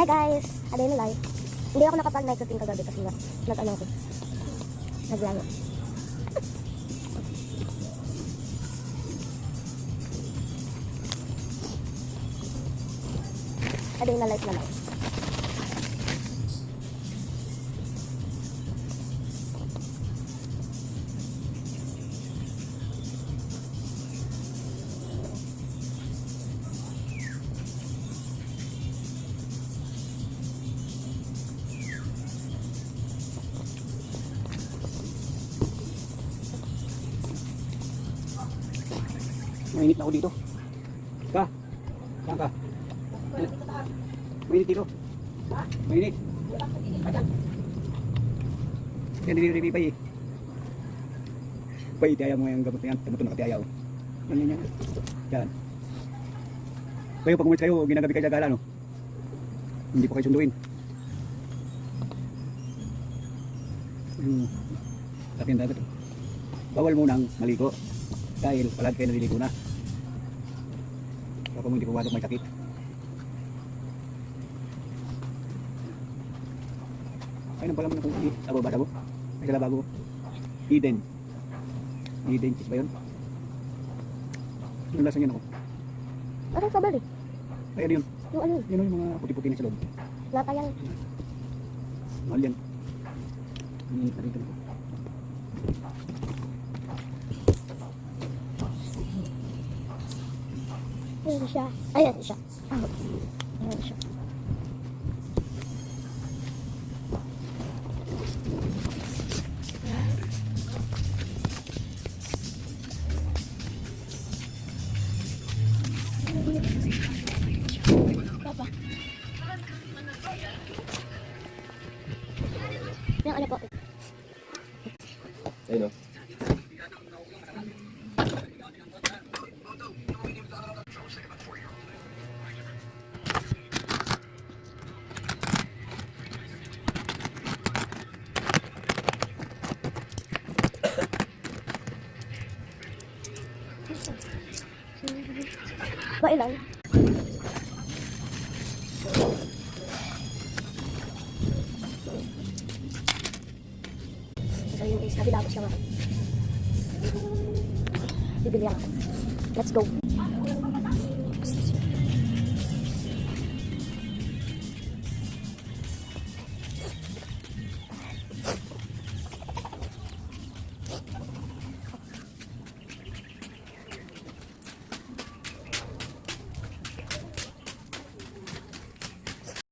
Hi guys! Aday na live. Hindi ako nakapag-night shooting kagabi kasi nga nag-ano ko. Naglaro. Aday na live na live. Mainit na ako dito. Ka? Saan ka? Mainit dito. Mainit. Yan, niliripi pa eh. Pa, itiyaya mo yung gamot na yan. Gamot na nakatiyaya o. Yan. Yan. Kayo, pag umalis kayo, ginagabi kayo sa gala, no? Hindi pa kayo sunduin. Atin dapat. Bawal munang maligo. Dahil palagi kayo naliligo na. Kapag hindi pumasok may sakit. Ay nang pala mo na kung sabo ba sabo? Ay sala bago. Eden cheese ba yun? Yung lasa niya ako. Ano sa bali? Ay ano yun? Yung ano? Yun yung mga puti-puti na sa loob. Nata yan. Mahal yan. Minit na rin ito. Ayan siya. Ayan siya. Ayan siya. Papa. Yang ano po? Ayun o. Ba ilan? So yun guys, nabilabos lang ako. Bibili ako. Let's go.